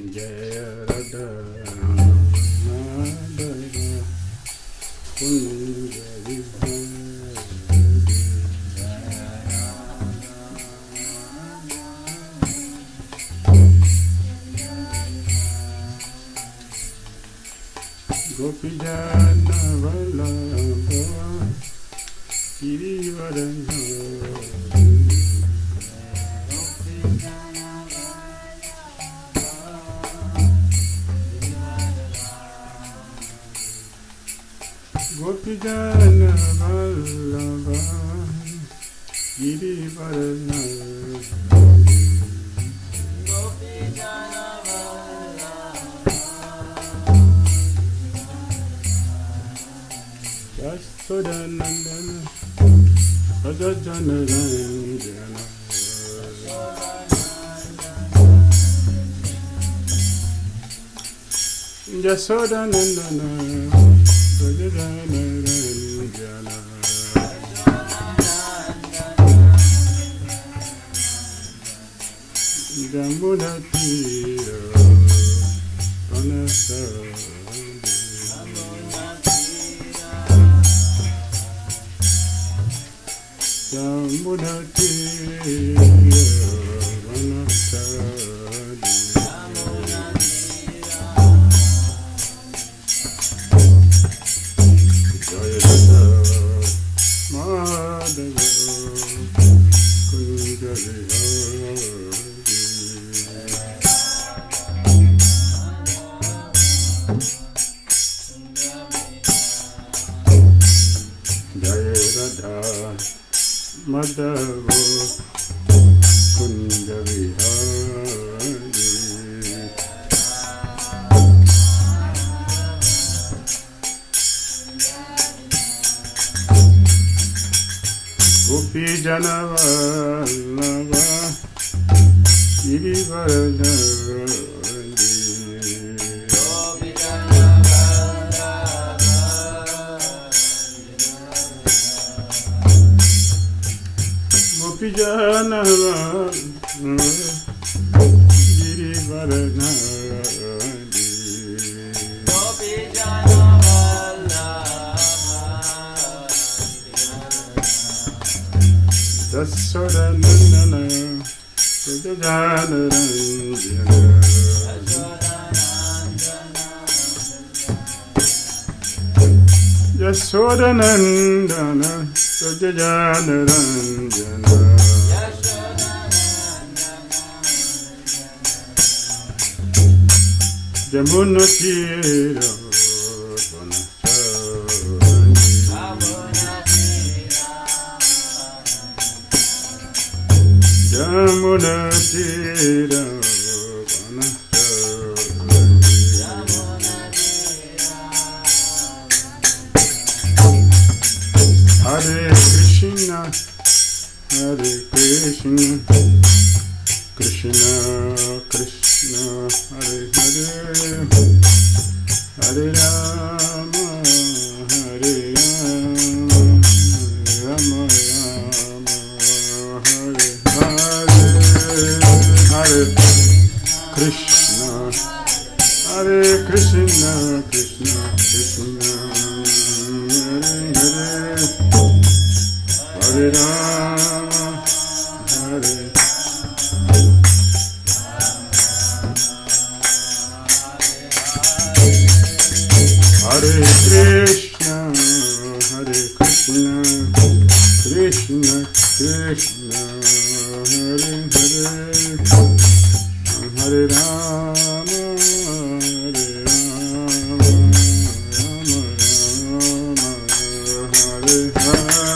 Jaya Radha Madhava Kunja Gopijana Vallabha Girivaradha Gopijana Vallabha Girivaradha Yasodanandana Rajajanarayana Yasodanandana Rajajanarayana Damodara Anasa Damodara Anasa Jaya Madhava Kunja Madhava Kunja Vihari Gopijana Vallabha Girivaradha Gopijana Girivaradha Yasodanandana Rajajanarayana Yasodanandana Rajajanarayana Jamuna Tira Jamuna Tira Hare Krishna Hare Krishna Krishna Krishna Hare Hare Hare Rama Hare Rama Rama Rama Hare Hare Hare Krishna Hare Krishna Krishna Krishna Hare Hare Hare Rama Hare Hare Krishna, Hare Krishna, Krishna Krishna, Hare Hare, Hare Rama, Hare Rama, Rama Rama, Hare Hare.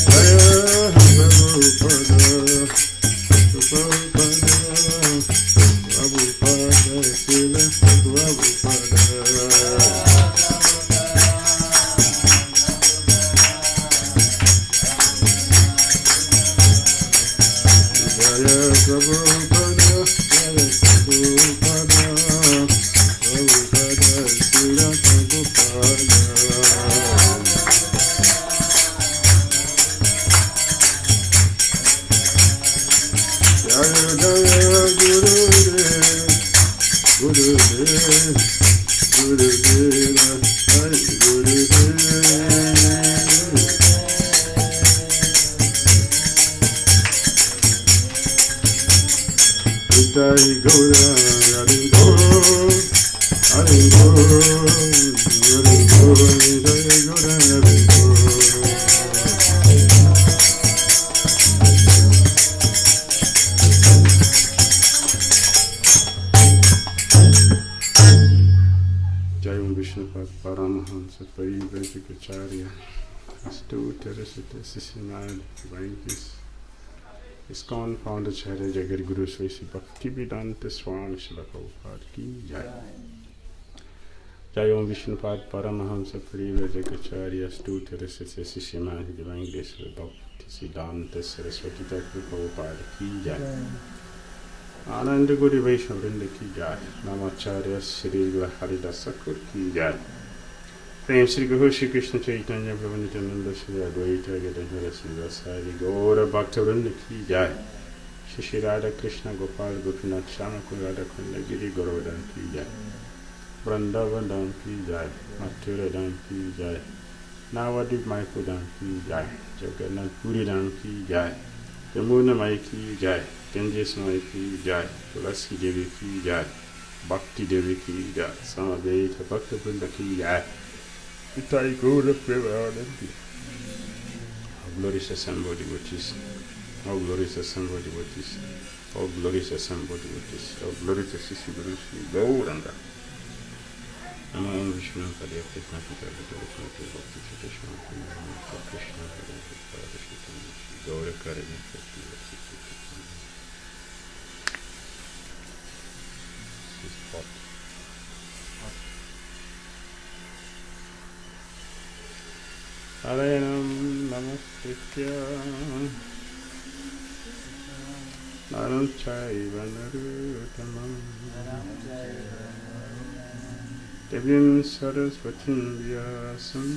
Hare Jaya Prabhupada, Jaya Prabhupada, Prabhupada, Srila Prabhupada. Jaya Jaya Gurudev, Gurudev, Gurudev, Jai Gurudev. Jai Gaura, Hari Gaura, Hari Gaura, Hari Gaura, Jai Gaura, Hari Gaura. Jai Vishnupada Paramahamsa Parivajikacharya Astu Terasita Sisimad Divine Peace ISKCON Founder Charya Jagat Guru Sri Bhakti Dhira Swami Srila Prabhupada Ki Jai. Jai Om Vishnupada Paramahamsa Parivajikacharya Astu Terasita Sisimad Divine Peace Bhakti Dhira Saraswati Thakur Prabhupada Ki Jai. Ananda Guru Vaishnava Vrinda Ki Jai. Namacharya Shri Haridas Thakur Ki Jai. Prem Shri Guru Shri Krishna Chaitanya Prabhu Nityananda Shri Advaita Gadadhara Srivasari Gaura Bhakta Vrinda Ki Jai. Shri Shri Radha Krishna Gopal Gopinath Shama Radha Kunda Giri Gauradan Ki Jai. Vrindavan Ki Jai. Mathura Dan Ki Jai. Navadvip Mayapur Dan Ki Jai. Jagannath Puri Dan Ki Jai. Yamuna Mai Ki Jai. Ganges Mai Ki Jai. Tulasi Devi Ki Jai. Bhakti Devi Ki Jai. Samaveta Bhakta Vrinda Ki Jai. Itai Gaura Prevaranti. How glorious assembled devotees. How glorious assembled devotees. How glorious assembled devotees. How glorious Sisi Guru Sri Gauranga. Nama Om Vishnu Padaya Krishna Pita Krishna Pita Bhakti Krishna Krishna Krishna Gaura Karani Krishna This is hot. Harayanam Namaskritya Naram Chaiva Naruttamam Devim Saraswatim Vyasam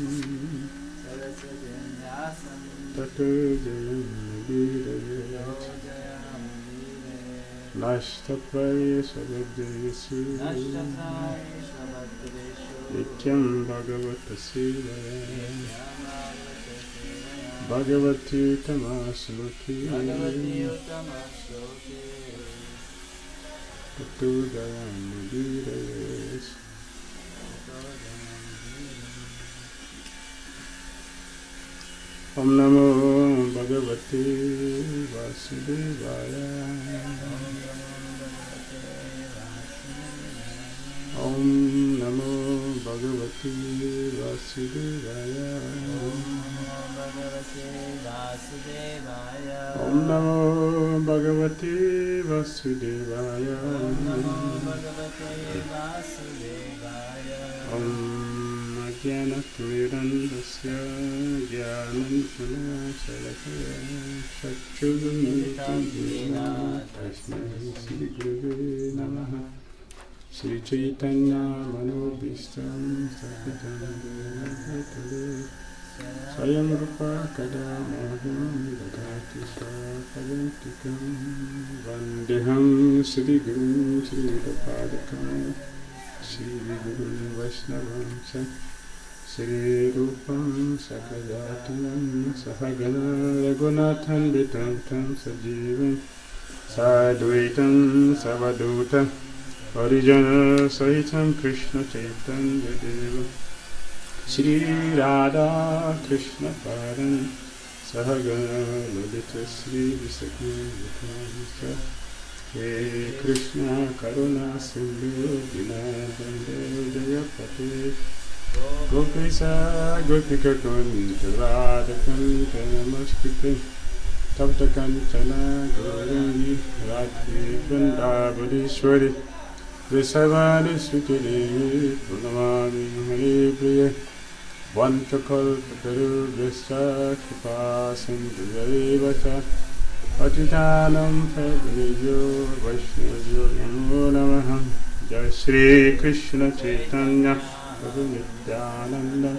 Tato Jayam Nabhirayat Nashtatvaya Sababdesu Nityam Bhagavata Sevaya Bhagavati Tamasmriti Tato Jayam Nabhirayat Om Namo Bhagavate Vasudevaya Om Namo Bhagavate Vasudevaya Om Namo Bhagavate Vasudevaya Om Jnana-timirandasya Jnana-salakaya Cakṣuṣā Tasmai Shri Gurave Namaha Shri Chaitanya Manobhishtam Sahitam Bhutale Swayam Rupa Kadamaham Dadati Swapadantikam Vandeham Shri Guru Shri Radha Shri Guru Vaishnavam Shri Rupam Sakhajatam Sahagana Raghunathan Vitantam Sajivam Sadvaitam Savadutam Harijana Sahitam Krishna Chaitanya Deva Shri Radha Krishna Param Sahagana Lalita Shri Visakhi He Krishna Karuna Sindhu Dinabandhu Jayapati Gopisa Gopika Kunta Radha Kunta Namaskritam Tapta Kanchana Gaurani Radhe Vrindavadishwari Vrisavani Sutili Purnamami Hari Priya Vantakalpataru Vishta Kripa Sindhu Vacha Patitanam Pavniyo Vaishnavyo Namo Namaha. Jai Shri Krishna Chaitanya Prabhu Nityananda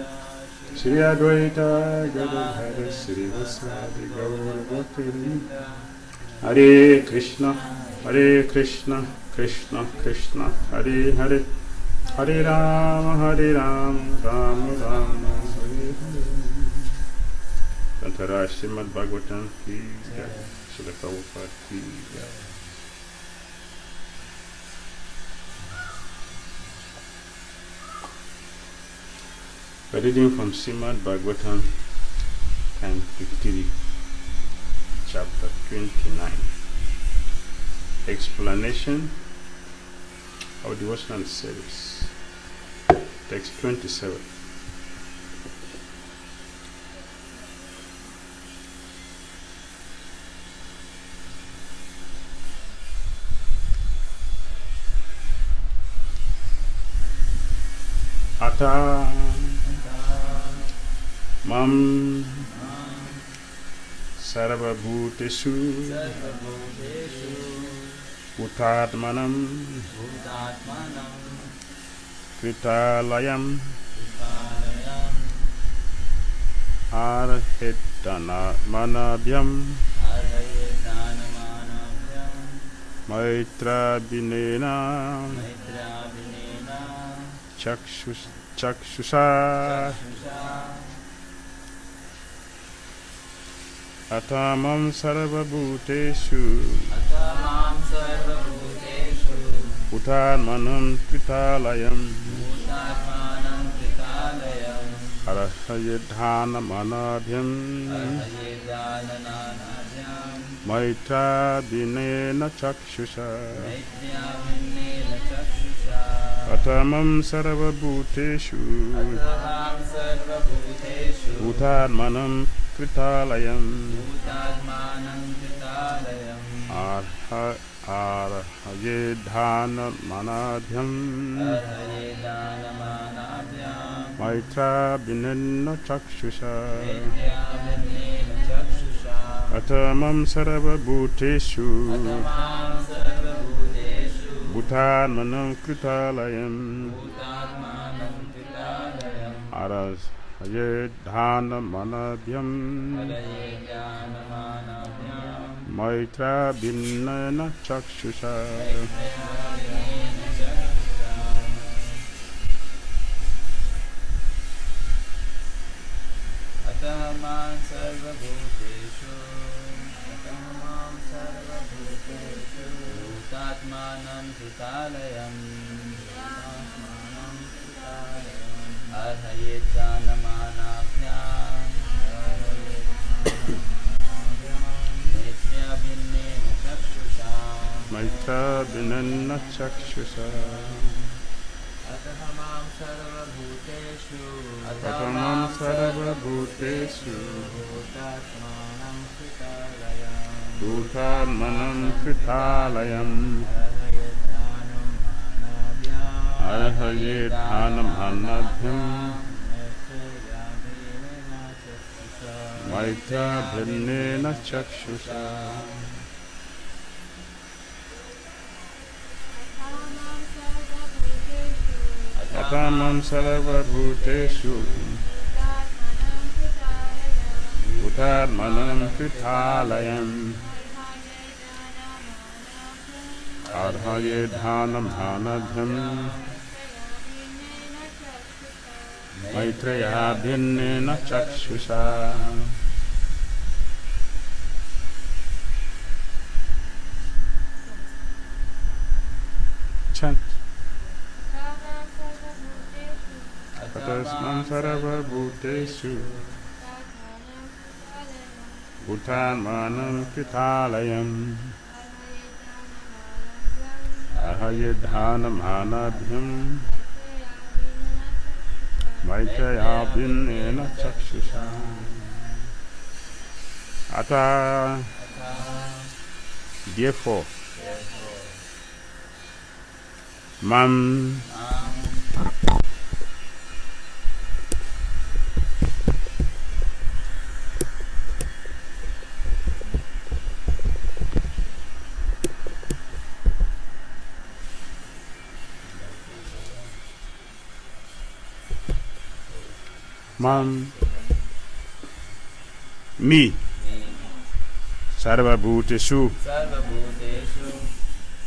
Shri Advaita Gadadhara Shri Vasadi Gaura Bhaktivinoda. Hare Krishna Krishna Krishna Hare Hare, Hare Rama Rama Rama Hare Hare. Santara Srimad Bhagavatam ki jai, Srila Prabhupada ki jai. A reading from Srimad Bhagavatam, Canto 3, Chapter 29. Explanation of devotional service. Text 27. Atha mam sarva-bhūteṣu bhūtātmānaṁ kṛtālayam arhayed dāna-mānābhyāṁ maitryābhinnena cakṣuṣā atha mam sarva-bhūteṣu bhūtātmānaṁ kṛtālayam arhayed dāna-mānābhyāṁ maitryābhinnena cakṣuṣā atha mam sarva-bhūteṣu bhūtātmānaṁ kṛtālayam arhayed dāna-mānābhyāṁ maitryābhinnena cakṣuṣā atha mam sarva-bhūteṣu bhūtātmānaṁ kṛtālayam arhayed dāna-mānābhyāṁ maitryābhinnena cakṣuṣā atha mam sarva-bhūteṣu bhūtātmānaṁ kṛtālayam arhayed dāna-mānābhyāṁ maitryābhinnena cakṣuṣā atha mam sarva-bhūteṣu bhūtātmānaṁ kṛtālayam arhayed dāna-mānābhyāṁ maitryābhinnena cakṣuṣā atha mam sarva-bhūteṣu bhūtātmānaṁ kṛtālayam arhayed dāna-mānābhyāṁ maitryābhinnena cakṣuṣā chant. Atha sarva-bhūteṣu bhūtātmānaṁ kṛtālayam arhayed dāna-mānābhyāṁ maitryābhinnena cakṣuṣā atha. Therefore, mam Mam, me, sarva-bhūteṣu,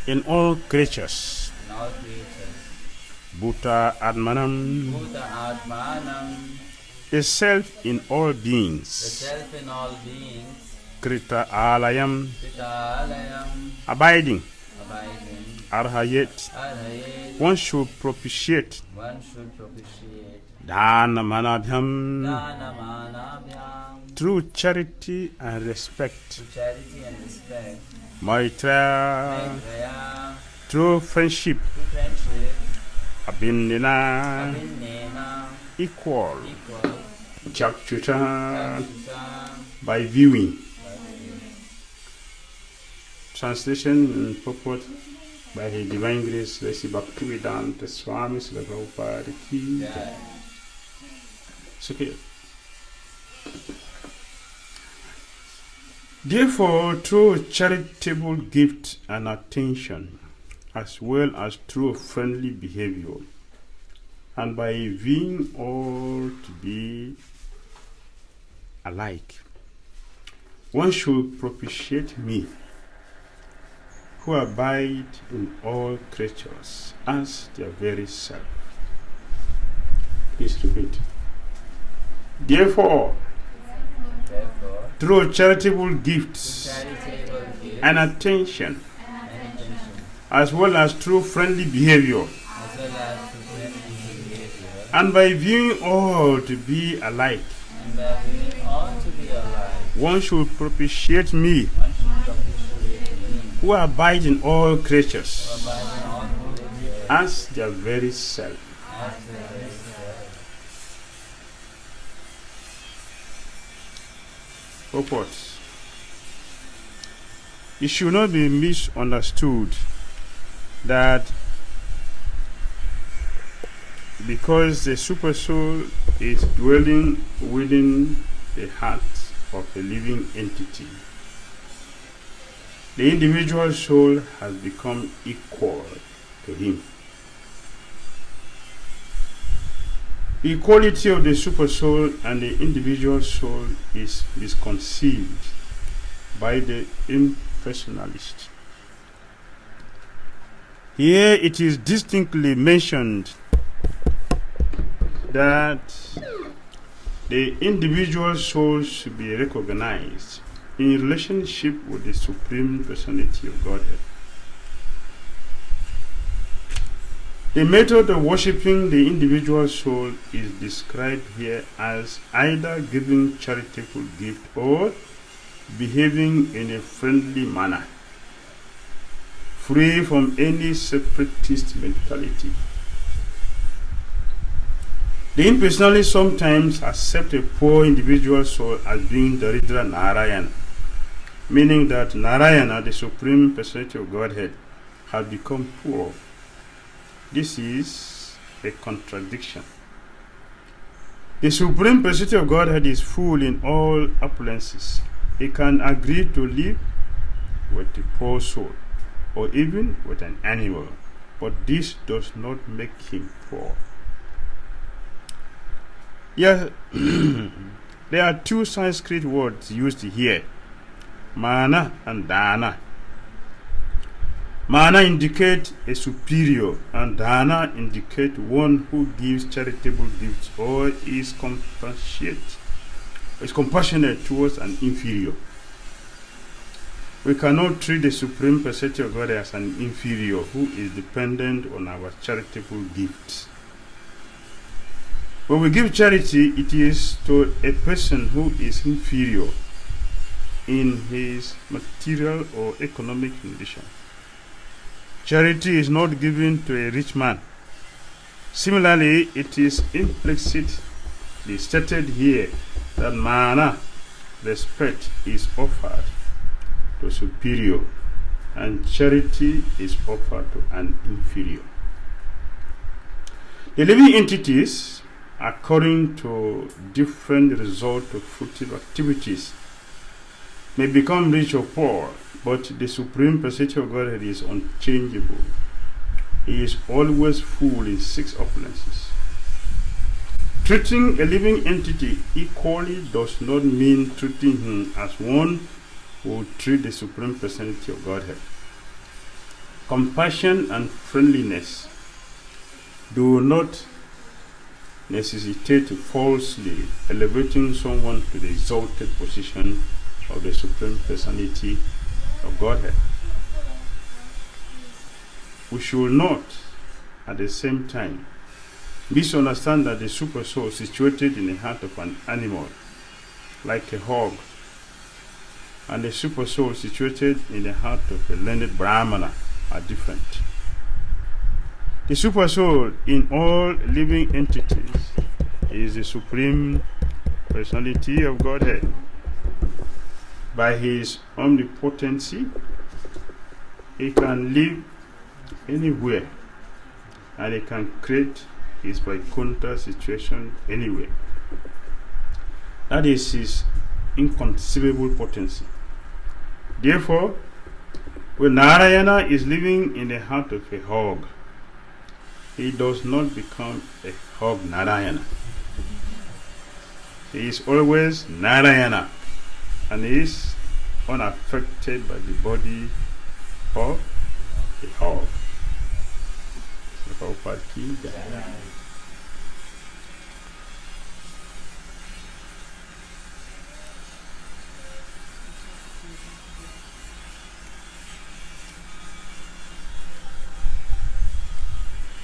in all creatures, bhūtātmānaṁ, the self in all beings, kṛtālayam, abiding, arhayed, one should propitiate, dāna-mānābhyāṁ, through charity and respect, maitryābhinnena, through friendship, abhinnena, equal, cakṣuṣā, by viewing. Translation and purport by His Divine Grace, Bhakti Dhira Damodara Swami, Purport. Okay. Therefore, through charitable gift and attention, as well as through friendly behavior, and by viewing all to be alike, one should propitiate me, who abide in all creatures as their very self. Please repeat. Therefore, through charitable gifts and attention, as well as through friendly behavior, and by viewing all to be alike, one should propitiate me, who abide in all creatures as their very self. Purport. It should not be misunderstood that because the Supersoul is dwelling within the heart of a living entity, the individual soul has become equal to him. The equality of the Supersoul and the individual soul is misconceived by the impersonalist. Here it is distinctly mentioned that the individual soul should be recognized in relationship with the Supreme Personality of Godhead. The method of worshipping the individual soul is described here as either giving charitable gift or behaving in a friendly manner, free from any separatist mentality. The impersonalists sometimes accept a poor individual soul as being daridra-nārāyaṇa, meaning that Narayana, the Supreme Personality of Godhead, has become poor. This is a contradiction. The Supreme Personality of Godhead is full in all opulences. He can agree to live with a poor soul, or even with an animal, but this does not make him poor. Yes, there are two Sanskrit words used here, mana and dāna. Mana indicate a superior, and dāna indicate one who gives charitable gifts or is compassionate towards an inferior. We cannot treat the Supreme Personality of God as an inferior who is dependent on our charitable gifts. When we give charity, it is to a person who is inferior in his material or economic condition. Charity is not given to a rich man. Similarly, it is implicitly stated here that mana, respect, is offered to superior, and charity is offered to an inferior. The living entities, according to different results of fruitive activities, may become rich or poor, but the Supreme Personality of Godhead is unchangeable. He is always full in 6 opulences. Treating a living entity equally does not mean treating him as one who would treat the Supreme Personality of Godhead. Compassion and friendliness do not necessitate falsely elevating someone to the exalted position of the Supreme Personality of Godhead. We should not, at the same time, misunderstand that the Supersoul situated in the heart of an animal, like a hog, and the Supersoul situated in the heart of a learned Brahmana are different. The Supersoul in all living entities is the Supreme Personality of Godhead. By his omnipotency, he can live anywhere, and he can create his by-counter situation anywhere. That is his inconceivable potency. Therefore, when Narayana is living in the heart of a hog, he does not become a hog Narayana. He is always Narayana, and he is unaffected by the body of a hog.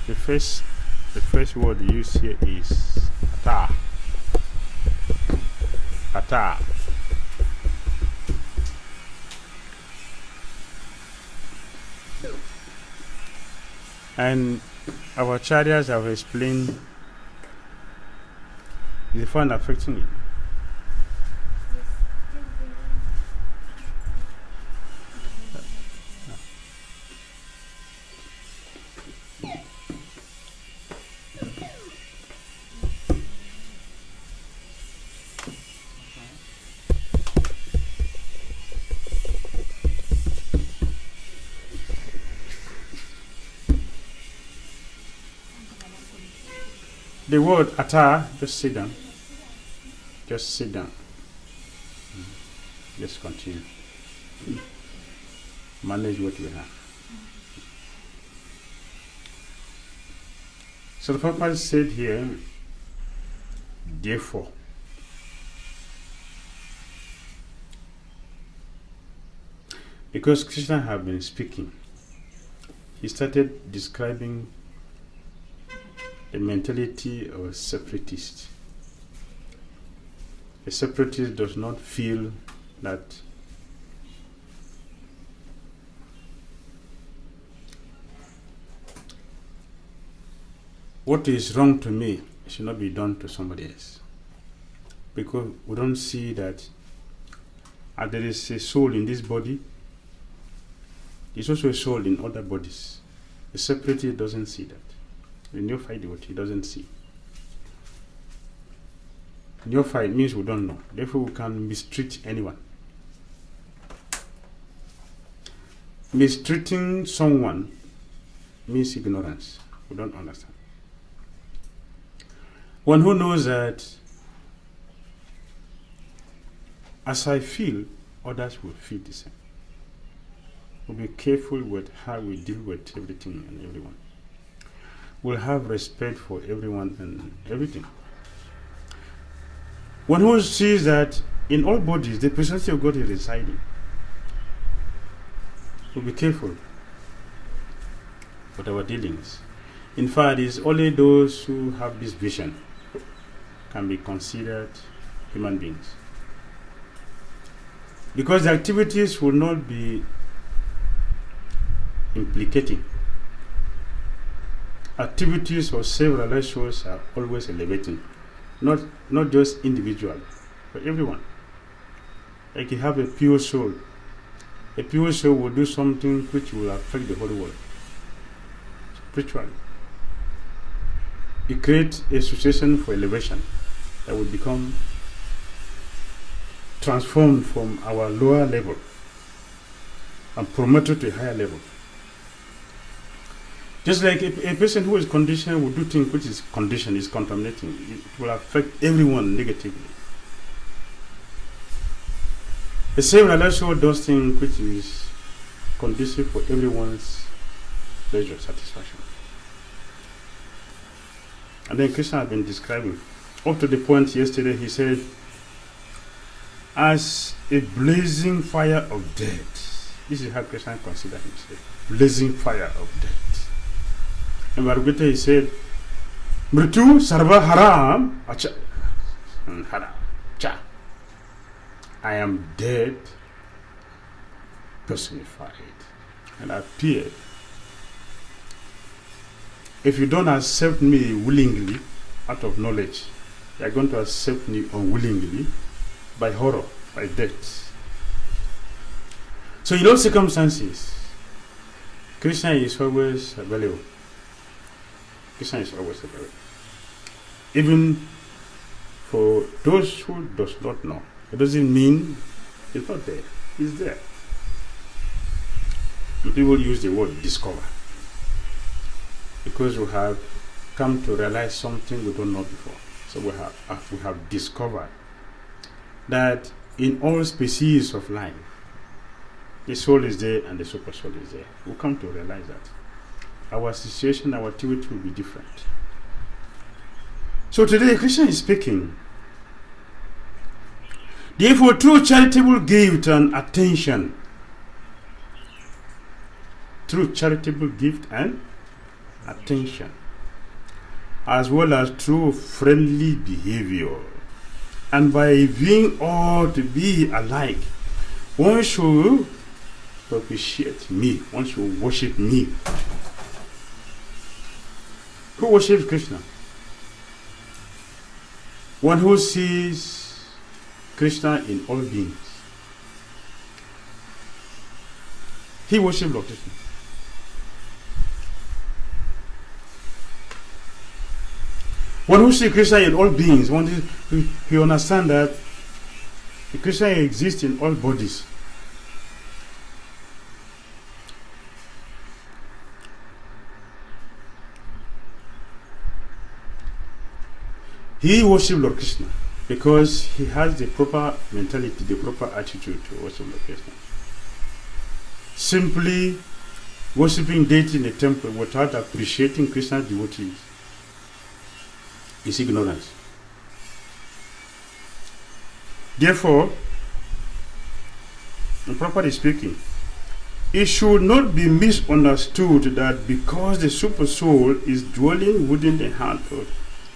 The first word used here is atha. Atha. And our acharyas have explained the fun affecting it. The word atha, just sit down. Just sit down. Just continue. Manage what you have. So the Purport said here, therefore. Because Krishna had been speaking, he started describing the mentality of a separatist. A separatist does not feel that what is wrong to me should not be done to somebody else. Because we don't see that there is a soul in this body, there's also a soul in other bodies. A separatist doesn't see that. The neophyte devotee doesn't see. Neophyte means we don't know. Therefore, we can mistreat anyone. Mistreating someone means ignorance. We don't understand. One who knows that as I feel, others will feel the same. We'll be careful with how we deal with everything and everyone. We'll have respect for everyone and everything. One who sees that in all bodies the personality of God is residing, we'll be careful with our dealings. In fact, it's only those who have this vision can be considered human beings. Because the activities will not be implicating. Activities of self-relations are always elevating, not just individual, but everyone. Like you have a pure soul. A pure soul will do something which will affect the whole world, spiritually. It creates a situation for elevation that will become transformed from our lower level and promoted to a higher level. Just like a person who is conditioned will do things which is conditioned, is contaminating. It will affect everyone negatively. The same also does things which is conducive for everyone's pleasure, satisfaction. And then Krishna had been describing, up to the point yesterday he said, as a blazing fire of death. This is how Krishna considered himself, blazing fire of death. And Bhagavata he said, Mritu sarva haram acha haram cha. I am dead personified and appeared. If you don't accept me willingly, out of knowledge, you are going to accept me unwillingly by horror, by death. So in those circumstances, Krishna is always available. Krishna is always available. Even for those who does not know. It doesn't mean it's not there. It's there. And people use the word discover, because we have come to realize something we don't know before. So we have discovered that in all species of life, the soul is there and the supersoul is there. We come to realize that our situation, our activity will be different. So today Krishna is speaking. Therefore, through charitable gift and attention, as well as through friendly behavior, and by viewing all to be alike, one should propitiate me, one should worship me. Who worships Krishna? One who sees Krishna in all beings. He worships Lord Krishna. One who sees Krishna in all beings, he understands that Krishna exists in all bodies. He worships Lord Krishna because he has the proper mentality, the proper attitude to worship Lord Krishna. Simply worshipping deity in a temple without appreciating Krishna's devotees is ignorance. Therefore, properly speaking, it should not be misunderstood that because the Supersoul is dwelling within the heart of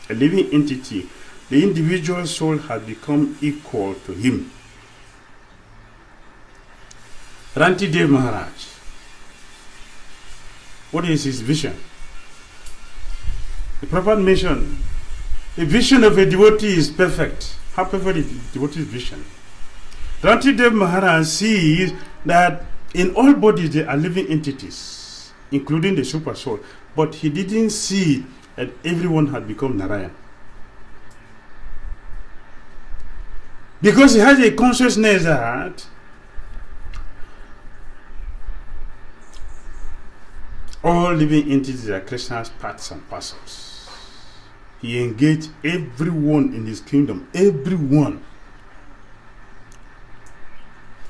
a living entity, the individual soul has become equal to him. Rantidev Maharaj, what is his vision? The Prabhupada mentioned, the vision of a devotee is perfect. How perfect is the devotee's vision? Rantidev Maharaj sees that in all bodies there are living entities, including the Supersoul, but he didn't see that everyone had become Narayan. Because he has a consciousness that all living entities are Krishna's parts and parcels. He engaged everyone in his kingdom, everyone.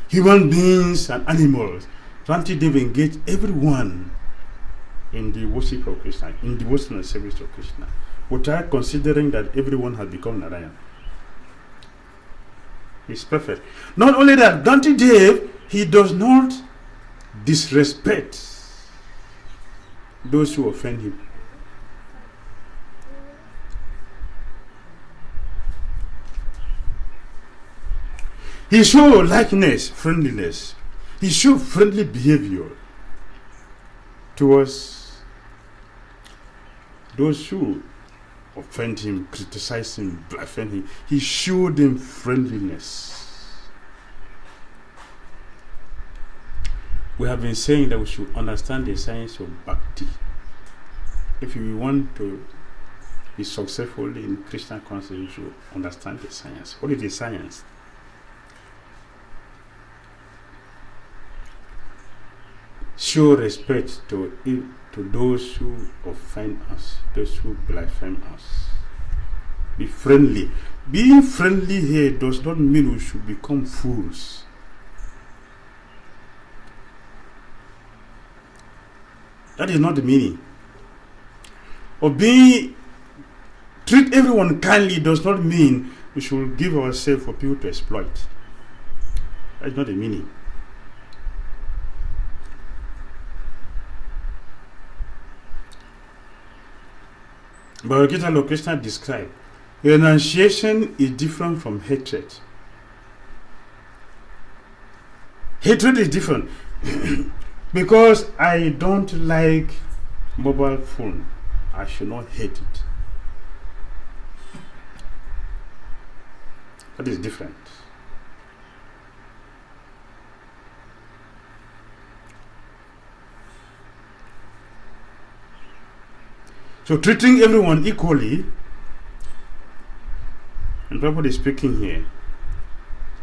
Human beings and animals. Rantidev engaged everyone in the worship of Krishna, in devotional service of Krishna, without considering that everyone had become Narayan. He's perfect. Not only that, Rantidev, he does not disrespect those who offend him. He shows likeness, friendliness. He shows friendly behavior towards those who offend him, criticize him, blaspheme him. He showed them friendliness. We have been saying that we should understand the science of bhakti. If you want to be successful in Krishna consciousness, you should understand the science. What is the science? Show respect to to those who offend us, those who blaspheme us. Be friendly. Being friendly here does not mean we should become fools. That is not the meaning. Or treat everyone kindly does not mean we should give ourselves for people to exploit. That is not the meaning. Bhagavad Lord Krishna described renunciation is different from hatred. Hatred is different. Because I don't like mobile phone, I should not hate it. That is different. So treating everyone equally, and Purport is speaking here,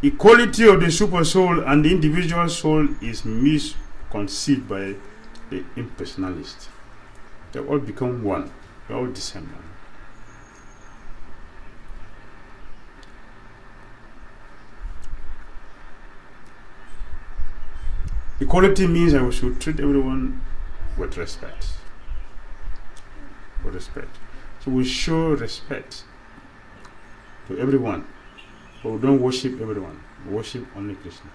equality of the super soul and the individual soul is misconceived by the impersonalist. They all become one. They all the same one. Equality means that we should treat everyone with respect. With respect. So we show respect to everyone, but we don't worship everyone. We worship only Krishna.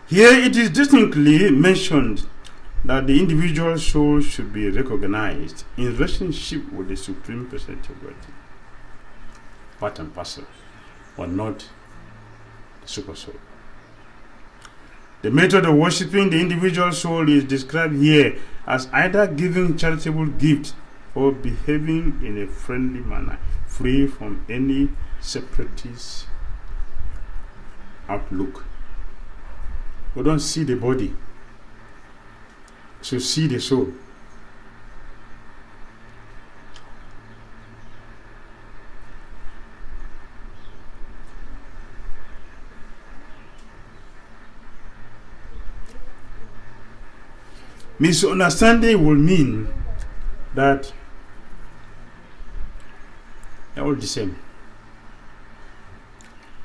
Here it is distinctly mentioned that the individual soul should be recognized in relationship with the Supreme Personality of Godhead. Part and parcel, but not the super soul. The method of worshipping the individual soul is described here as either giving charitable gifts or behaving in a friendly manner, free from any separatist outlook. We don't see the body, so see the soul. Misunderstanding will mean that they're all the same.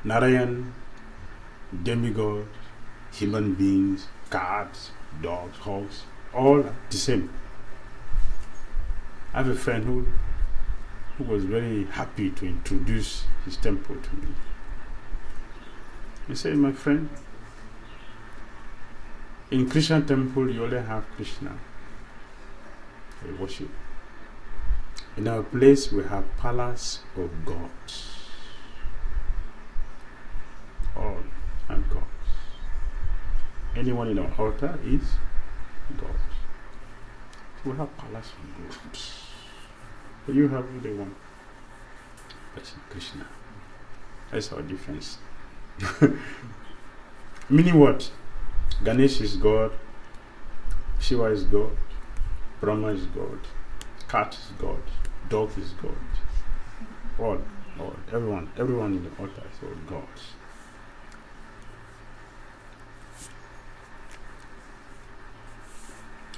Narayan, demigod, human beings, cats, dogs, hogs, all the same. I have a friend who was very happy to introduce his temple to me. He said, my friend, in Christian temple you only have Krishna. We worship. In our place we have palace of gods. All and gods. Anyone in our altar is God. So we have palace of gods. But you have what they want. That's Krishna. That's our difference. Meaning what? Ganesh is God, Shiva is God, Brahma is God, cat is God, dog is God. All, everyone in the altar is all gods.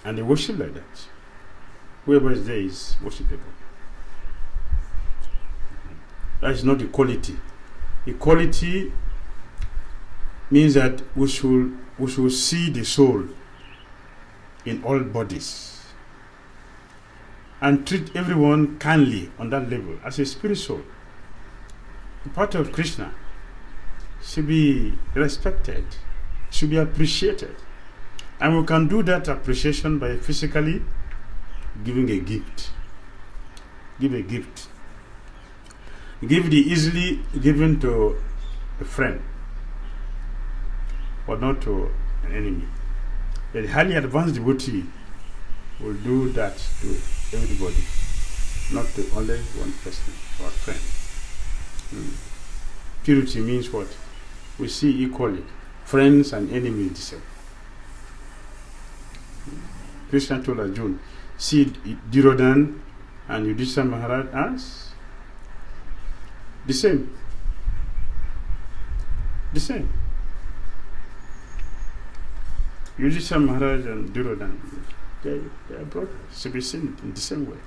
And they worship like that. Whoever is there is worshipable. That is not equality. Equality means that we should see the soul in all bodies and treat everyone kindly on that level as a spirit soul. The part of Krishna should be respected, should be appreciated. And we can do that appreciation by physically giving a gift. Give a gift. Give the easily given to a friend, but not to an enemy. The highly advanced devotee will do that to everybody, not to only one person or friend. Purity means what? We see equally friends and enemies the same. Krishna told Arjuna, see Duryodhana and Yudhishthira Maharaj as the same. The same. Yudhishthira Maharaj and Duryodhana, they are brought to be seen in the same way.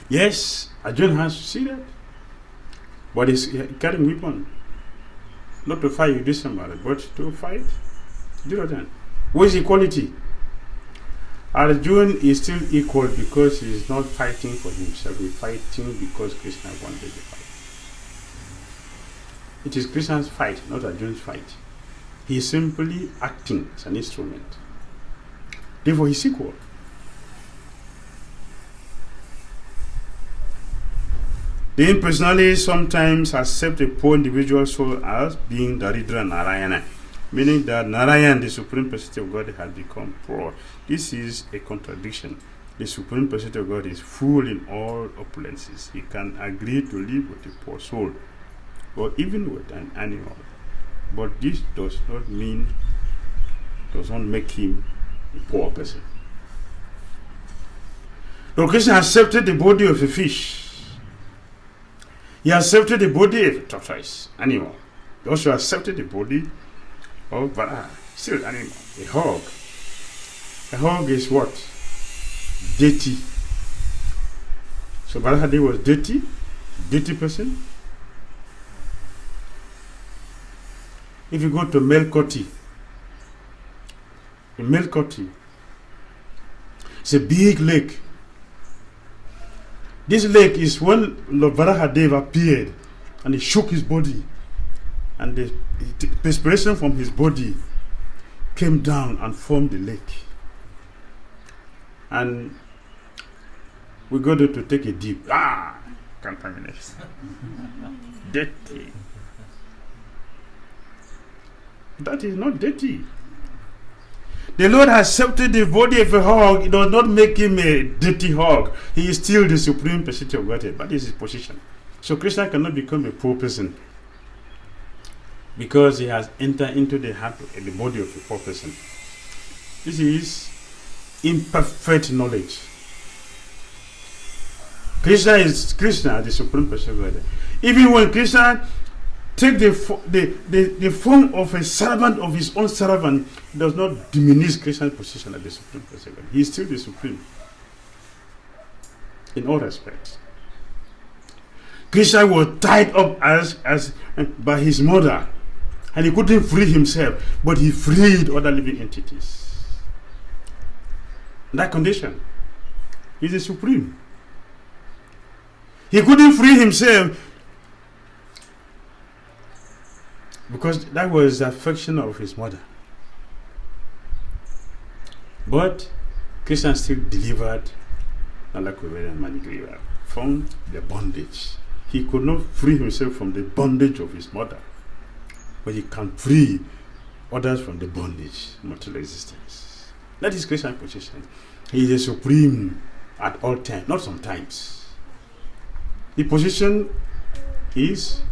Yes, Arjuna has to see that, but he's carrying weapon, not to fight Yudhishthira Maharaj, but to fight Duryodhana. What is equality? Arjuna is still equal because he is not fighting for himself, he is fighting because Krishna wanted the fight. It is Krishna's fight, not Arjuna's fight. He is simply acting as an instrument. Therefore, he is equal. The impersonalists sometimes accept a poor individual soul as being daridra-nārāyaṇa, meaning that Narayan, the Supreme Personality of God, has become poor. This is a contradiction. The Supreme Personality of God is full in all opulences. He can agree to live with a poor soul, or even with an animal. But this does not make him a poor person. Lord Krishna accepted the body of a fish. He accepted the body of a tortoise, animal. He also accepted the body of Varaha, still animal. A hog. A hog is what? Deity. So Varaha was deity person. If you go to Melkoti, in Melkoti, it's a big lake. This lake is when Lord Varahadev appeared and he shook his body, and the perspiration from his body came down and formed the lake. And we go there to take a dip. Contamination. Dirty. That is not dirty. The Lord has accepted the body of a hog. It does not make him a dirty hog. He is still the Supreme Personality of Godhead. That is his position. So Krishna cannot become a poor person because he has entered into the heart and the body of a poor person. This is imperfect knowledge. Krishna is the Supreme Personality of Godhead. Even when Krishna take the form of a servant of his own servant, does not diminish Krishna's position as the Supreme Personality. He is still the Supreme in all respects. Krishna was tied up as by his mother, and he couldn't free himself, but he freed other living entities. In that condition, he is the Supreme. He couldn't free himself because that was the affection of his mother. But Krishna still delivered Nalakurveda from the bondage. He could not free himself from the bondage of his mother, but he can free others from the bondage of material existence. That is Krishna's position. He is the Supreme at all times, not sometimes. The position is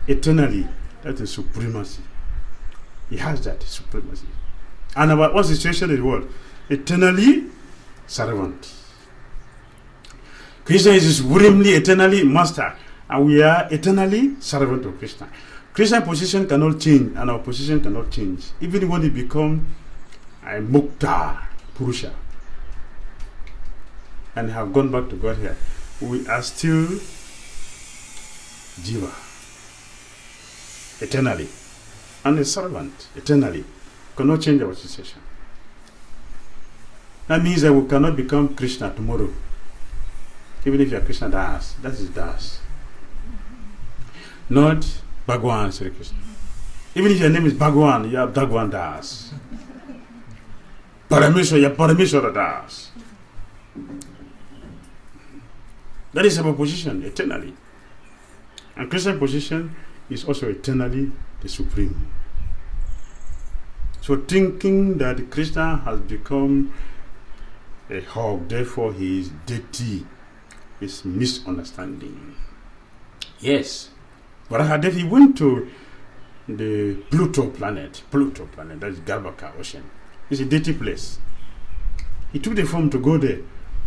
eternally. That is supremacy. He has that supremacy. And our own situation is what? Eternally servant. Krishna is supremely, eternally master, and we are eternally servant of Krishna. Krishna's position cannot change, and our position cannot change. Even when he become a mukta purusha and have gone back to Godhead, we are still jiva, eternally, and a servant, eternally. Cannot change our situation. That means that we cannot become Krishna tomorrow. Even if you are Krishna Das, that is Das. Not Bhagwan Sri Krishna. Even if your name is Bhagwan, you are Bhagwan Das. Parameshwara, you are Parameshwara Das. That is our position, eternally. And Krishna's position is also eternally the Supreme. So thinking that Krishna has become a hog, therefore he is deity, is misunderstanding. Yes, Varahadev, he went to the Pluto planet, that is Garbhaka ocean. It's a deity place. He took the form to go there,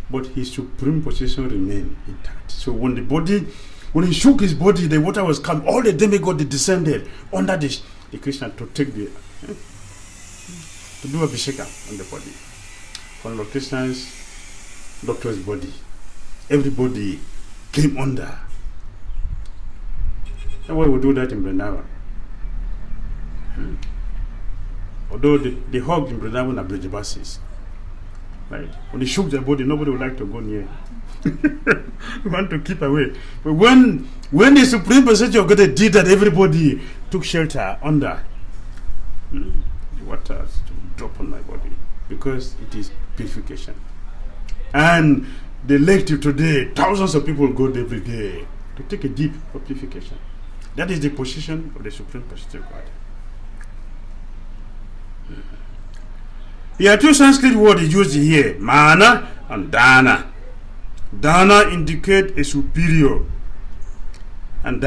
but his supreme position remained intact. So when he shook his body, the water was calm. All the demigods descended under the Krishna to take the to do abhisheka on the body. For Lord Krishna's doctor's body, everybody came under. And why we do that in Vrindavan? Although they hugged in Vrindavan are Brijabasis, right? When they shook their body, nobody would like to go near. We want to keep away. But when the Supreme Personality of Godhead did that, everybody took shelter under. The water to drop on my body because it is purification. And the lake till today, thousands of people go there every day to take a dip for purification. That is the position of the Supreme Personality of Godhead. There are two Sanskrit words used here, mana and dana. Dana indicate a superior, and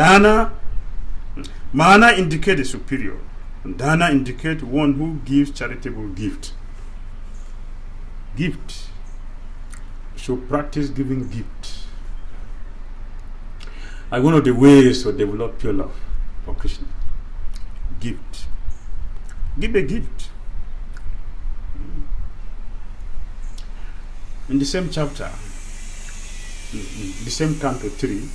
mana indicate a superior, and dana indicate one who gives charitable gift. Gift. So practice giving gift. Like one of the ways to develop pure love for Krishna. Gift. Give a gift. In the same chapter, the same canto 3,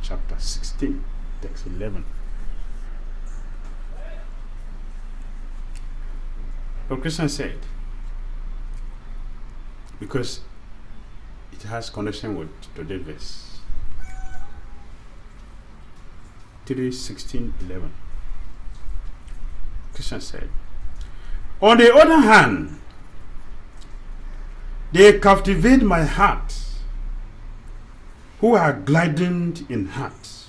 chapter 16, text 11. Lord Krishna said, because it has connection with today's verse, 3:16:11. Krishna said, on the other hand, they captivate my heart, who are gladdened in heart,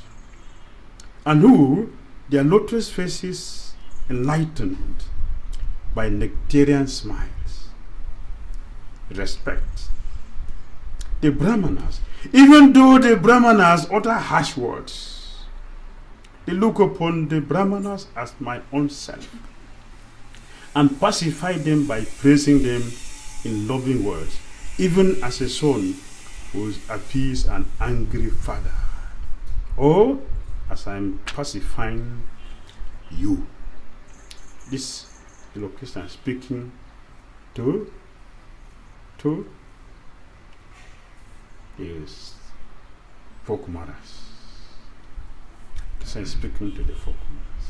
and who their lotus faces enlightened by nectarian smiles. Respect the Brahmanas, even though the Brahmanas utter harsh words, they look upon the Brahmanas as my own self and pacify them by praising them in loving words, even as a son who appease an angry father, or as I am pacifying you. This is Lord Krishna speaking to his four Kumaras. Krishna is speaking to the four Kumaras.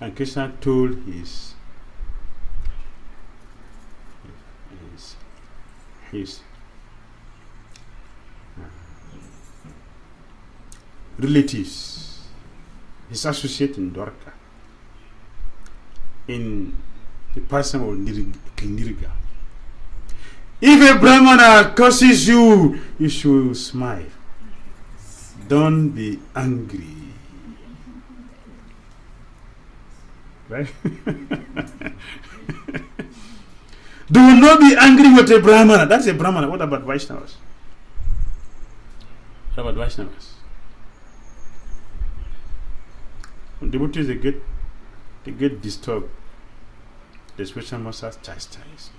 And Krishna told his relatives, his associate in Dwarka, in the person of King Nirga. If a Brahmana curses you, you should smile. Don't be angry. Right? Do not be angry with a Brahmana. That's a Brahmana. What about Vaishnavas? What about Vaishnavas? When devotees they get disturbed, the spiritual masters chastise.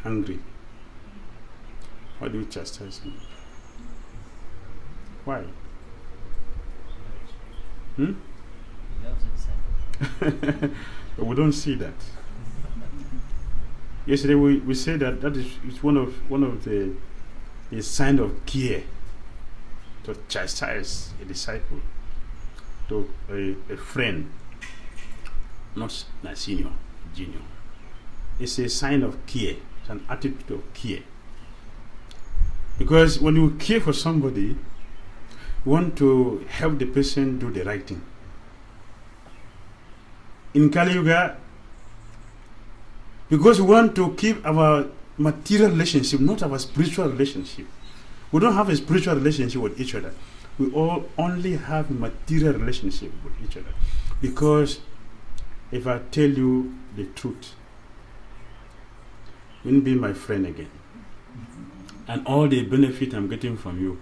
Angry. Why do you chastise me? Why? But we don't see that. Yesterday we said that it's one of the sign of care to chastise a disciple, to a friend, not a senior, junior. It's a sign of care. It's an attitude of care. Because when you care for somebody, you want to help the person do the right thing. In Kali Yuga, because we want to keep our material relationship, not our spiritual relationship. We don't have a spiritual relationship with each other. We all only have a material relationship with each other. Because if I tell you the truth, you won't be my friend again. And all the benefit I'm getting from you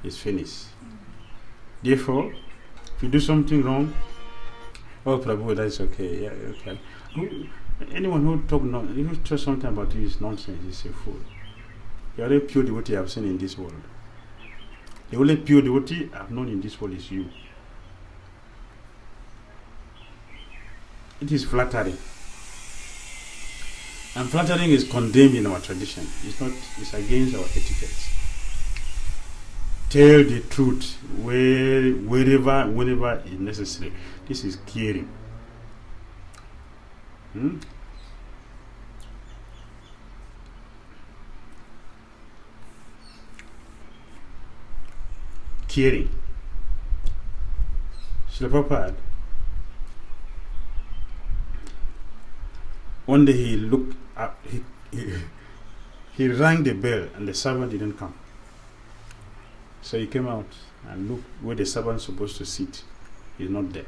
is finished. Therefore, If you do something wrong, oh Prabhu, that's okay. Yeah, okay. Anyone who talks something about you is nonsense. Is a fool. The only pure devotee I have seen in this world. The only pure devotee I have known in this world is you. It is flattery. And flattering is condemned in our tradition. It's against our etiquette. Tell the truth whenever is necessary. This is caring. Caring. Srila Prabhupada, one day he looked up, he rang the bell and the servant didn't come. So he came out and looked where the servant is supposed to sit. He's not there.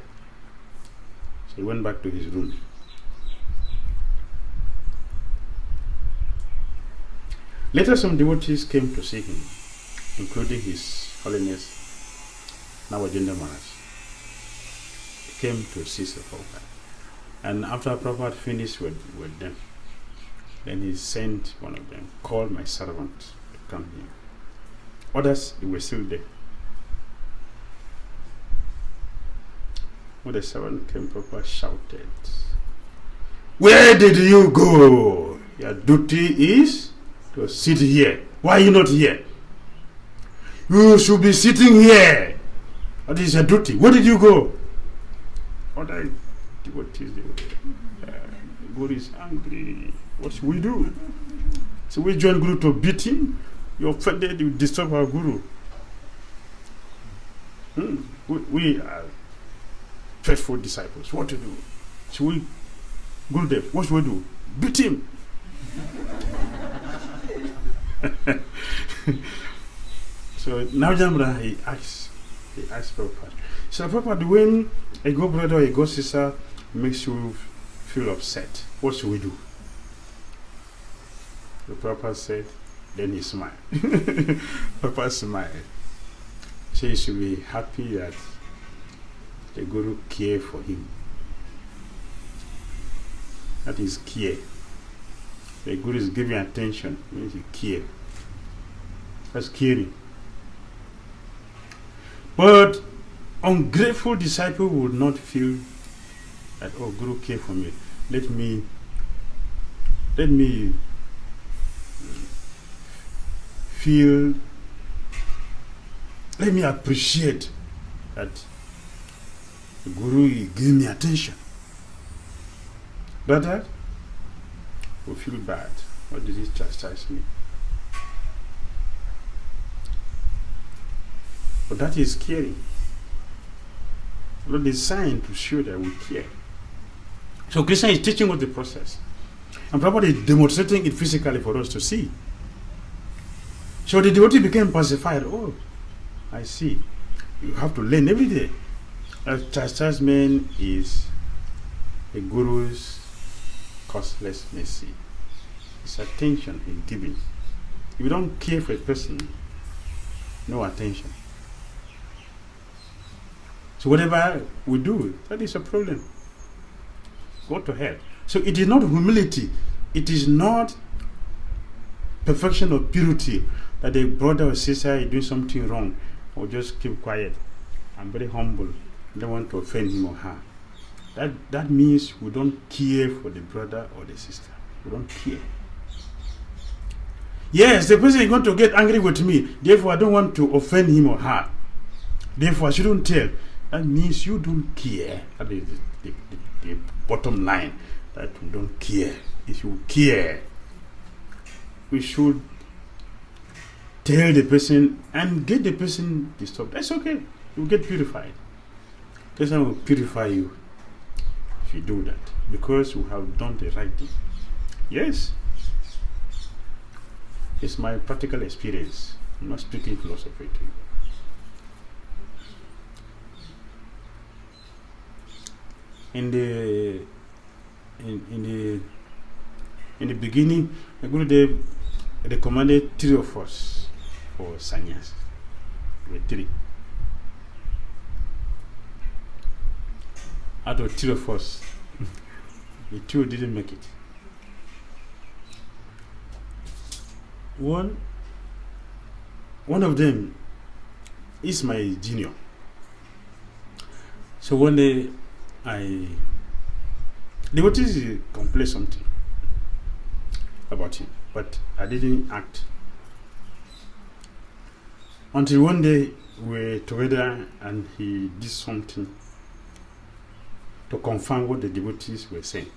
So he went back to his room. Later some devotees came to see him, including His Holiness Navajendra Maharaj. He came to see Srila Prabhupada. And after Prabhupada finished with them, then he sent one of them, called my servant to come here. Others were still there. When the servant came, Prabhupada shouted, "Where did you go? Your duty is to sit here. Why are you not here? You should be sitting here. What is your duty? Where did you go?" Other devotees, Guru is angry. What should we do? So we join Guru to beat him? You offended, you disturb our Guru. We are faithful disciples. What to do? Should we, Gurudev, what should we do? Beat him. So Navajendra, he asked Prabhupada. So Prabhupada, when a good brother or a good sister makes you feel upset, what should we do? The Prabhupada said, then he smiled. Prabhupada smiled. So he should be happy that the Guru cared for him. That is care. The Guru is giving attention, means he care. That's caring. But ungrateful disciple would not feel that, oh, Guru care for me. Let me feel, let me appreciate that the Guru gave me attention. But that will feel bad. What did he chastise me? But that is caring. Lord is designed to show that we care. So Krishna is teaching us the process. And Prabhupada is demonstrating it physically for us to see. So the devotee became pacified. Oh, I see. You have to learn every day. Chastisement is the Guru's costless mercy. It's attention he's giving. If you don't care for a person, no attention. So whatever we do, that is a problem. Go to hell. So it is not humility. It is not perfection or purity that a brother or sister is doing something wrong or just keep quiet. I'm very humble. I don't want to offend him or her. That means we don't care for the brother or the sister. We don't care. Yes, the person is going to get angry with me. Therefore, I don't want to offend him or her. Therefore, I shouldn't tell. That means you don't care. That is the bottom line. That we don't care. If you care, we should tell the person and get the person disturbed. That's okay. You get purified. Krishna will purify you if you do that, because you have done the right thing. Yes. It's my practical experience. I'm not speaking philosophy to you. In the beginning, the Gurudev recommended 3 of us for sannyas. We were 3. out of 3 of us, the 2 didn't make it. One of them is my junior. So one day, devotees complained something about him, but I didn't act. Until one day we were together and he did something to confirm what the devotees were saying.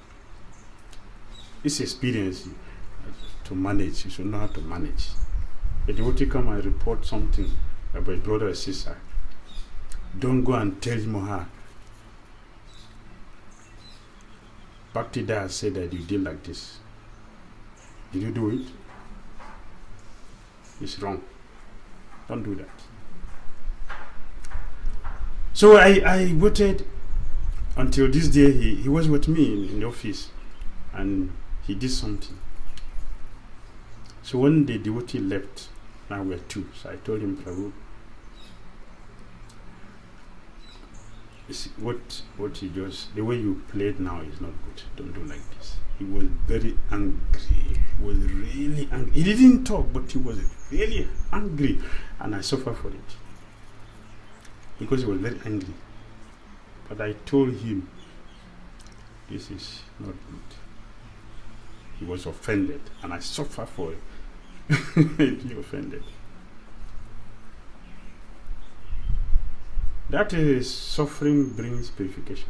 It's experience to manage. You should know how to manage. A devotee come and report something about a brother or sister. Don't go and tell him or her, Bhakti Dhira said that you did like this. Did you do it? It's wrong. Don't do that. So I waited until this day. He was with me in the office and he did something. So when the devotee left, now we're 2. So I told him, Prabhu, what he does, the way you played now is not good. Don't do like this. He was very angry. He was really angry. He didn't talk, but he was really angry. And I suffered for it. Because he was very angry. But I told him, this is not good. He was offended. And I suffered for it. He offended. That is, suffering brings purification.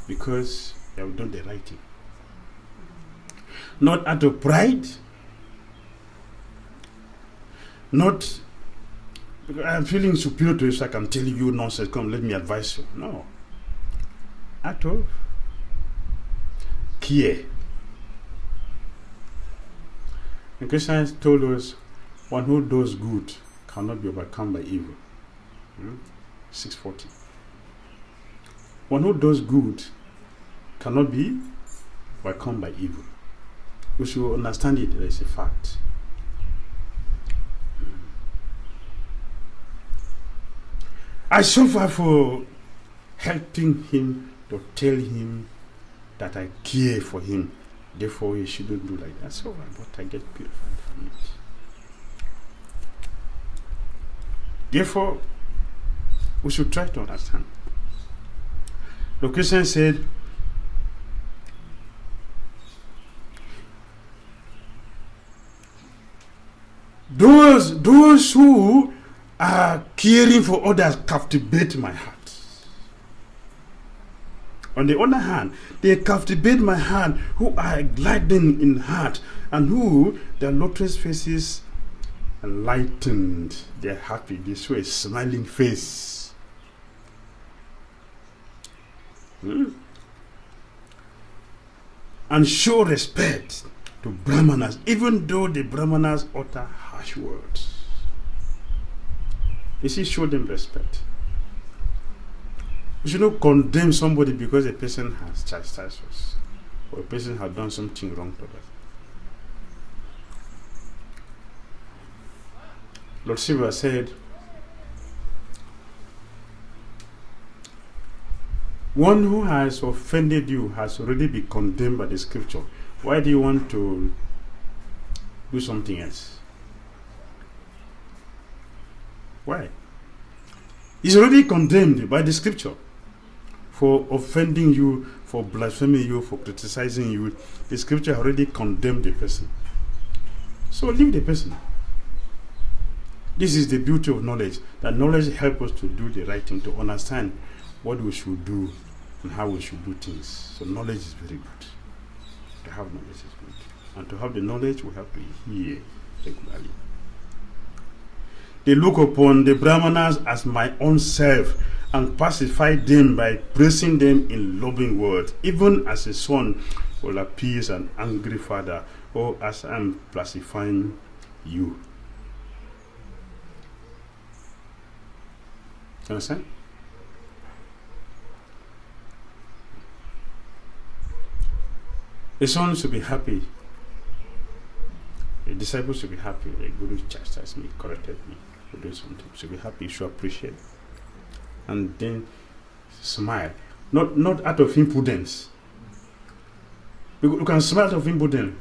Because you have done the right thing. Not out of pride. Not because I'm feeling superior to you, so I can tell you nonsense. Come, let me advise you. No. Out of care. And Christians told us, one who does good cannot be overcome by evil. 640. One who does good cannot be overcome by evil. We should understand it as a fact. I suffer for helping him to tell him that I care for him. Therefore, he shouldn't do like that. So, but I get purified from it. Therefore, we should try to understand. The Christian said, those who are caring for others captivate my heart. On the other hand, they captivate my heart who are gliding in heart and who their lotus faces are lightened. They're happy. They show a smiling face. And show respect to Brahmanas, even though the Brahmanas utter harsh words. You see, show them respect. You should not condemn somebody because a person has chastised us or a person has done something wrong to us. Lord Shiva said, one who has offended you has already been condemned by the scripture. Why do you want to do something else? Why? He's already condemned by the scripture for offending you, for blaspheming you, for criticizing you. The scripture already condemned the person. So leave the person. This is the beauty of knowledge. That knowledge helps us to do the right thing, to understand what we should do and how we should do things. So knowledge is very good. To have knowledge is good. And to have the knowledge, we have to hear regularly. They look upon the Brahmanas as my own self and pacify them by praising them in loving words, even as a son will appease an angry father, or as I am pacifying you. Understand? The son should be happy. The disciple should be happy. The Guru chastised me, corrected me, to do something. Should be happy, should appreciate. And then Smile. Not out of impudence. You can smile out of impudence.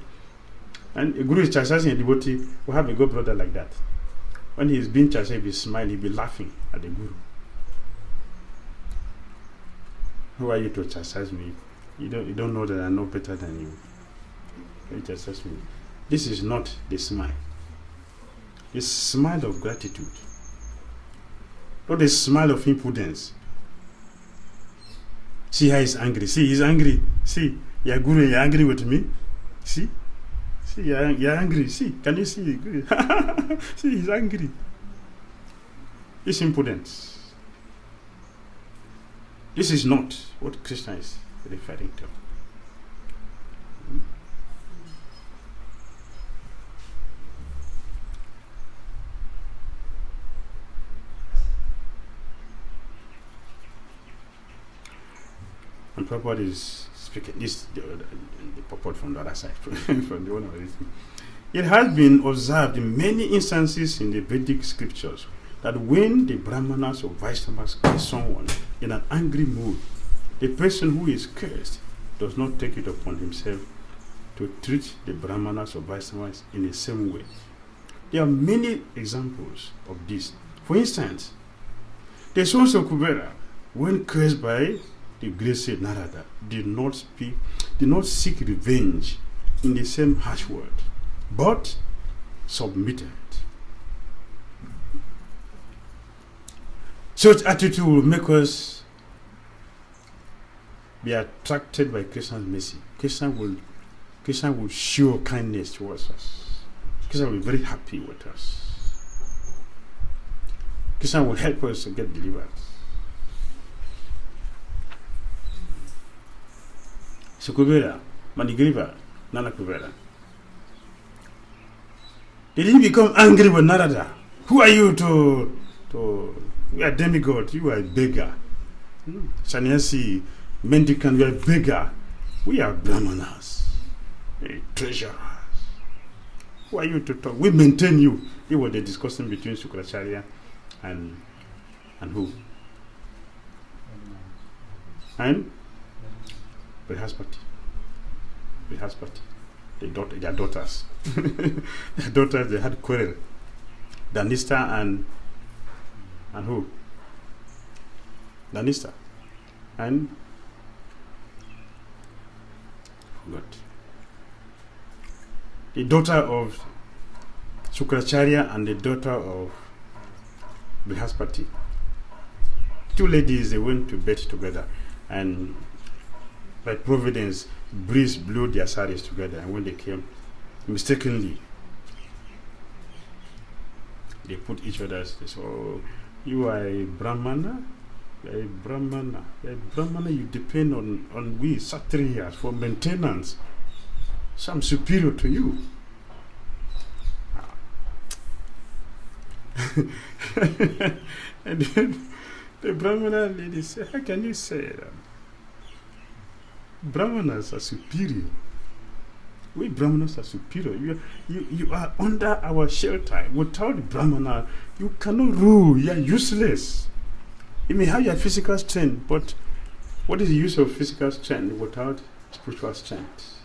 And a guru is chastising a devotee. We have a good brother like that. When he is being chastised, he'll be smiling, he'll be laughing at the guru. Who are you to chastise me? You don't know that I know better than you. You chastise me. This is not the smile. The smile of gratitude. Not the smile of impudence. See how he's angry. See, he's angry. See, you're guru, you're angry with me. See, you're angry. See, can you see? See, he's angry. It's impudence. This is not what Krishna is referring to. And Purport is speaking this the Purport from the other side, from the one of this. It has been observed in many instances in the Vedic scriptures that when the Brahmanas or Vaishnavas curse someone in an angry mood, the person who is cursed does not take it upon himself to treat the Brahmanas or Vaishnavas in the same way. There are many examples of this. For instance, the sons of Kubera, when cursed by the great Narada, did not seek revenge in the same harsh word, but submitted. Such attitude will make us be attracted by Krishna's mercy. Krishna will show kindness towards us. Krishna will be very happy with us. Krishna will help us to get delivered. So Kubera, Manigriva, Nana Kubera, they didn't become angry with Narada. Who are you to you are demigod, you are a beggar. Sannyasi, mendicant, you are a beggar. We are Brahmanas, treasurers. Who are you to talk? We maintain you. It was the discussion between Shukracharya and who? And Brihaspati. Their daughters. Their daughters, they had quarrel. Dhanista and who? Dhanista. And forgot. The daughter of Shukracharya and the daughter of Brihaspati. Two ladies, they went to bed together, and by providence, breeze blew their saris together, and when they came, mistakenly, they put each other's. They said, "Oh, you are a Brahmana? You are a Brahmana. You are a Brahmana, you depend on we, Satriyas, for maintenance. So I'm superior to you." And then the Brahmana lady said, "How can you say that? Brahmanas are superior. We Brahmanas are superior. You are under our shelter. Without Brahmana, you cannot rule. You are useless. You may have your physical strength, but what is the use of physical strength without spiritual strength?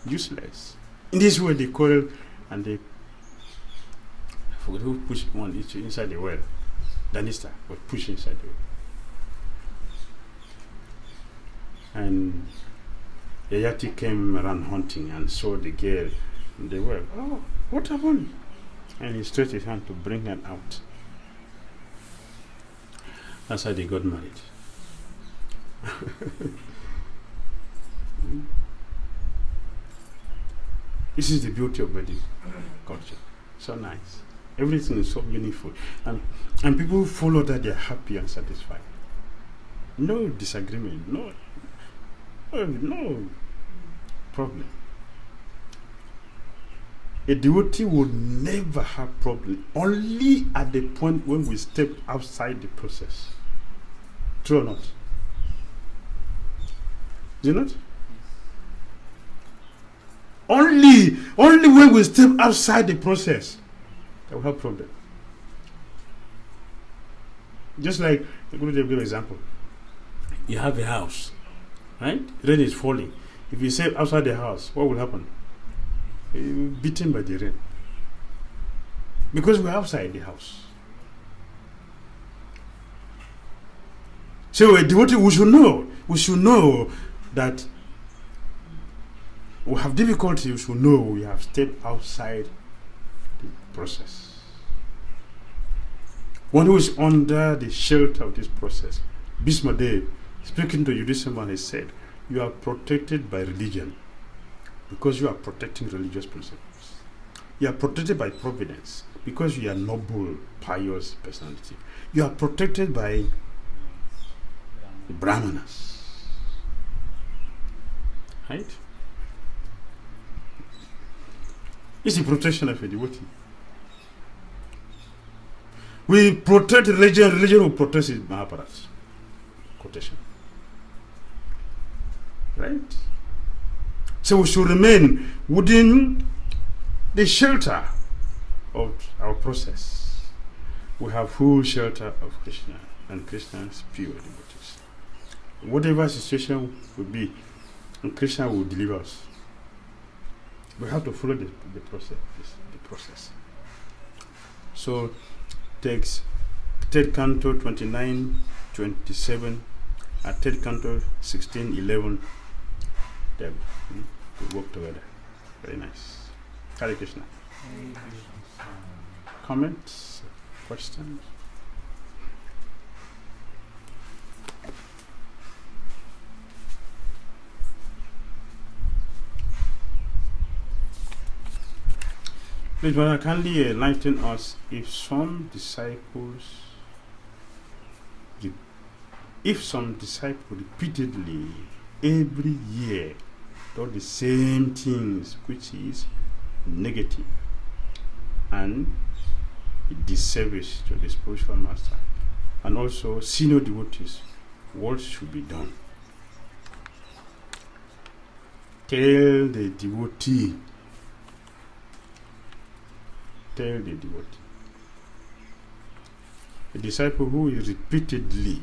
Useless." In this way, they quarrel, and they forgot who pushed one inside the well. Dhanista was pushed inside the well. And Yayati came around hunting and saw the girl in the well. "Oh, what happened?" And he stretched his hand to bring her out. That's how they got married. This is the beauty of Vedic culture. So nice. Everything is so meaningful. And people who follow that, they're happy and satisfied. No disagreement. No problem. A devotee would never have problem, only at the point when we step outside the process. True or not? Do you not? Only when we step outside the process that we have problem. Just like the Guru gave an example. You have a house, right? Rain is falling. If you stay outside the house, what will happen? You'll be beaten by the rain. Because we're outside the house. So a devotee, we should know that we have difficulty, we should know we have stepped outside the process. One who is under the shelter of this process, Bhismadev, speaking to Yudhishthira, he said, you are protected by religion because you are protecting religious principles. You are protected by providence because you are noble, pious personality. You are protected by the Brahmanas. Right? It's the protection of a devotee. We protect religion will protect its Mahabharata. Quotation. Right? So we should remain within the shelter of our process. We have full shelter of Krishna, and Krishna's pure devotees. Whatever situation will be, and Krishna will deliver us. We have to follow the process. So, takes 3rd Canto 29:27, at 3rd Canto 16:11. They work together. Very nice. Hare Krishna. Comments? Questions? Please, Brother, kindly enlighten us if some disciples repeatedly every year do the same things which is negative and disservice to the spiritual master and also senior devotees, what should be done? Tell the devotee. A disciple who is repeatedly,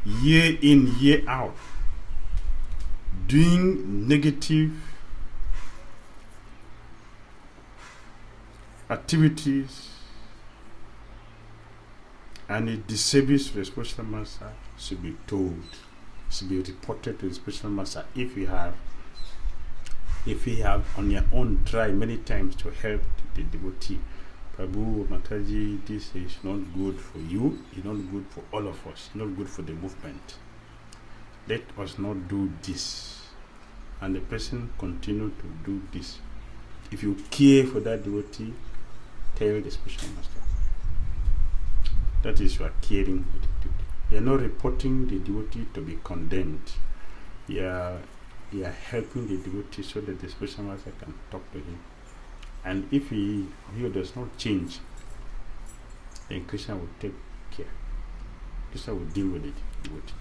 year in, year out, doing negative activities and it disservice to the spiritual master should be told, should be reported to the spiritual master. If you have on your own tried many times to help the devotee, Prabhu, Mataji, this is not good for you, it's not good for all of us, it's not good for the movement. Let us not do this. And the person continue to do this. If you care for that devotee, tell the spiritual master. That is, you are caring for the devotee. You are not reporting the devotee to be condemned. You are helping the devotee so that the spiritual master can talk to him. And if he does not change, then Krishna will take care. Krishna will deal with the devotee.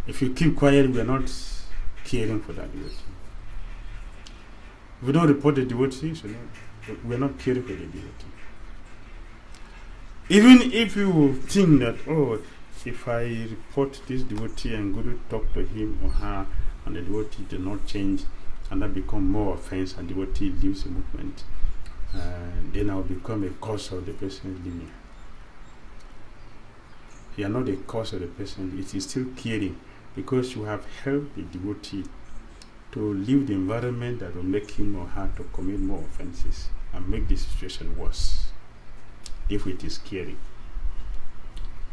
If you keep quiet, we are not caring for that devotee. If we don't report the devotee, so we are not caring for the devotee. Even if you think that, if I report this devotee and go to talk to him or her, and the devotee does not change, and that become more offense, and the devotee leaves the movement, then I will become a cause of the person leaving. You are not the cause of the person, it is still caring, because you have helped the devotee to leave the environment that will make him or her to commit more offenses and make the situation worse, if it is caring.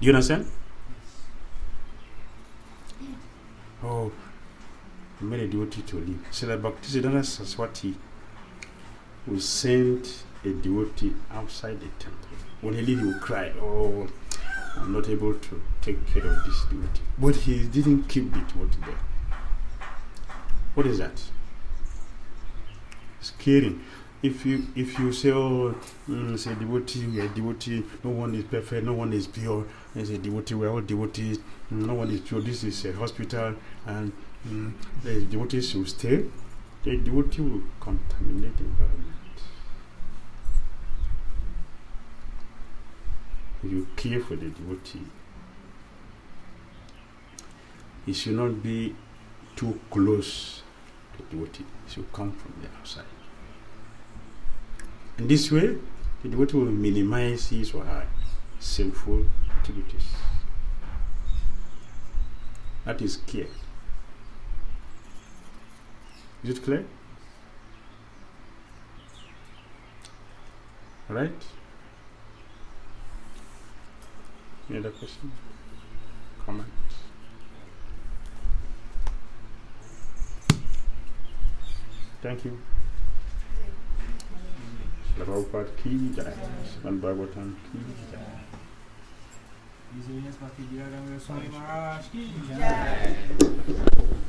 Do you understand? Oh, he made a devotee to leave. So that Bhakti Dhira Saraswati will send a devotee outside the temple. When he leaves, he will cry, "Oh, I'm not able to take care of this devotee." But he didn't keep the devotee there. What is that? It's caring. If you say, it's a devotee, we are devotee, no one is perfect, no one is pure, it's a devotee, we are all devotees, no one is pure, this is a hospital, and the devotees will stay, the devotee will contaminate the environment. you care for the devotee, he should not be too close to the devotee. He should come from the outside. In this way, the devotee will minimize his or her sinful activities. That is care. Is it clear? Right? Any other question? Comment? Thank you. Prabhupada ki jai. Srimad Bhagavatam ki jai. His Holiness Bhakti Dhira Damodara Swami Maharaj ki Jai.